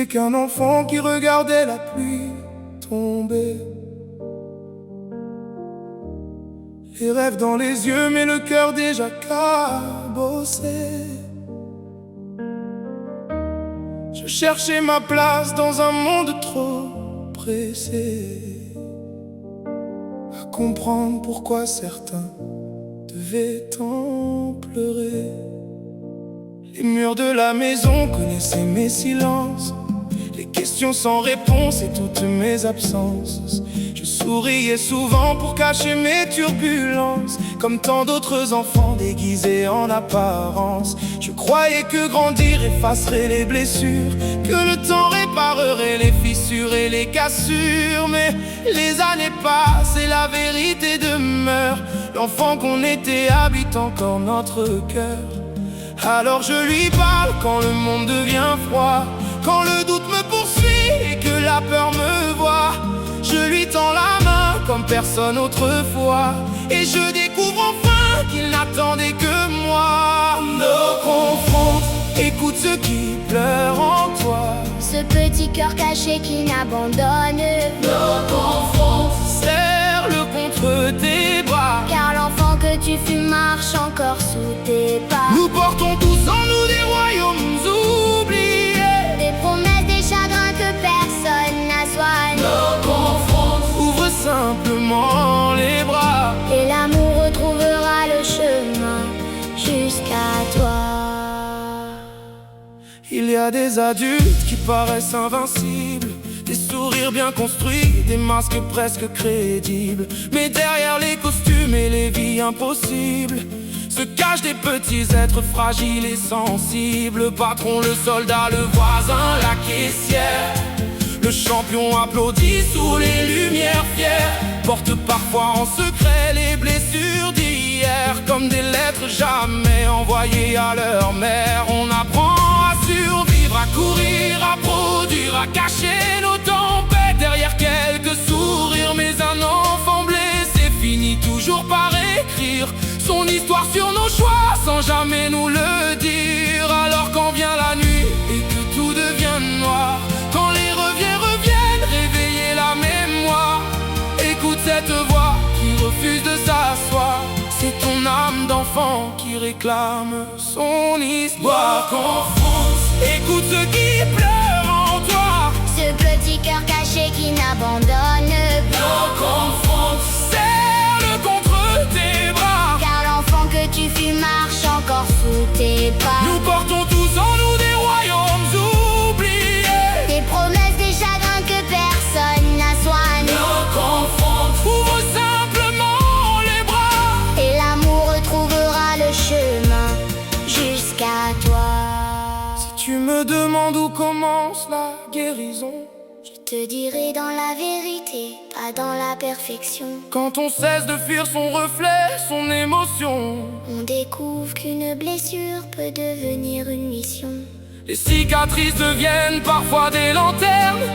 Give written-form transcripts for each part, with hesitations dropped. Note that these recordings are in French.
J'étais qu'un enfant qui regardait la pluie tomber. Les rêves dans les yeux, mais le cœur déjà cabossé. Je cherchais ma place dans un monde trop pressé, à comprendre pourquoi certains devaient tant pleurer. Les murs de la maison connaissaient mes silences, les questions sans réponse et toutes mes absences. Je souriais souvent pour cacher mes turbulences, comme tant d'autres enfants déguisés en apparence. Je croyais que grandir effacerait les blessures, que le temps réparerait les fissures et les cassures. Mais les années passent et la vérité demeure. L'enfant qu'on était habite encore notre cœur. Alors je lui parle quand le monde devient froid, quand le doute me poursuit et que la peur me voit. Je lui tends la main comme personne autrefois, et je découvre enfin qu'il n'attendait que moi. Nos confrontes, écoute ce qui pleure en toi, ce petit cœur caché qui n'abandonne. nos confrontes, serre-le contre tes bras, Car l'enfant que tu fus marche encore sous tes pas. nous portons tous en nous des royaumes oubliés, Des promesses, des chagrins que personne n'a soigné. nos confrontes, ouvre simplement les bras, Et l'amour retrouvera le chemin jusqu'à toi. Il y a des adultes qui paraissent invincibles, des sourires bien construits, des masques presque crédibles. Mais derrière les costumes et les vies impossibles se cachent des petits êtres fragiles et sensibles. Le patron, le soldat, le voisin, la caissière, le champion applaudi sous les lumières fières, porte parfois en secret les blessures d'hier, comme des lettres jamais envoyées à leur mère. On apprend à survivre, à courir, à produire, à cacher nos tempêtes derrière quelques sourires. Mais un enfant blessé finit toujours par écrire son histoire sur nos choix sans jamais nous le dire. Alors quand vient la nuit et que tout devient noir, quand les reviennent réveiller la mémoire, écoute cette voix qui refuse de s'asseoir. C'est ton âme d'enfant qui réclame son histoire. Confronte, écoute ce qui pleure en toi, Ce petit cœur caché qui n'abandonne pas. nos confrontes, serre-le contre tes bras, Car l'enfant que tu fus marche encore sous tes pas. nous portons tous en nous des royaumes oubliés, Des promesses, des chagrins que personne n'a soigné. nos confrontes, ouvre simplement les bras, Et l'amour retrouvera le chemin jusqu'à toi. Si tu me demandes où commence la guérison, Je te dirai dans la vérité, pas dans la perfection. quand on cesse de fuir son reflet, son émotion, On découvre qu'une blessure peut devenir une mission. les cicatrices deviennent parfois des lanternes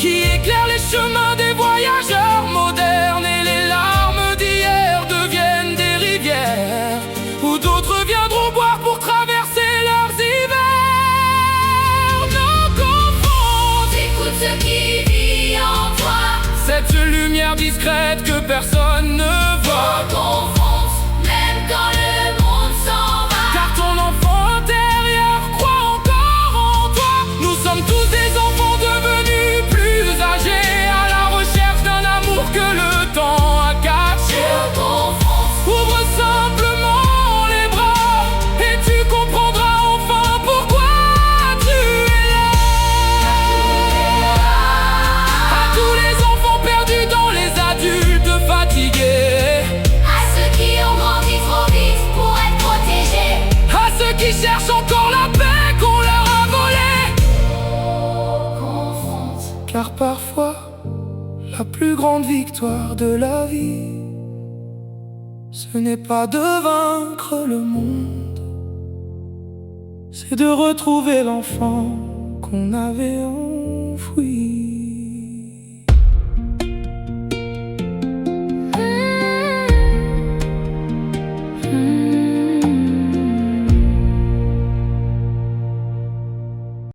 qui éclairent les chemins des voyageurs modernes. Et les larmes d'hier deviennent des rivières où d'autres viendront boire pour traverser leurs hivers. Nos confrontes, Écoute ce qui vit en toi. cette lumière discrète que personne ne voit. Confronte, même quand le monde s'en va. Car ton enfant intérieur croit encore en toi. Nous sommes tous des enfants devenus plus âgés, à la recherche d'un amour que le temps a caché. Ouvre simplement les bras et tu comprendras enfin pourquoi tu es là. À tous les enfants perdus dans les adultes fatigués, À ceux qui ont grandi trop vite pour être protégés. à ceux qui cherchent encore la paix qu'on leur a volée. Confronte. Car parfois, la plus grande victoire de la vie, ce n'est pas de vaincre le monde, c'est de retrouver l'enfant qu'on avait en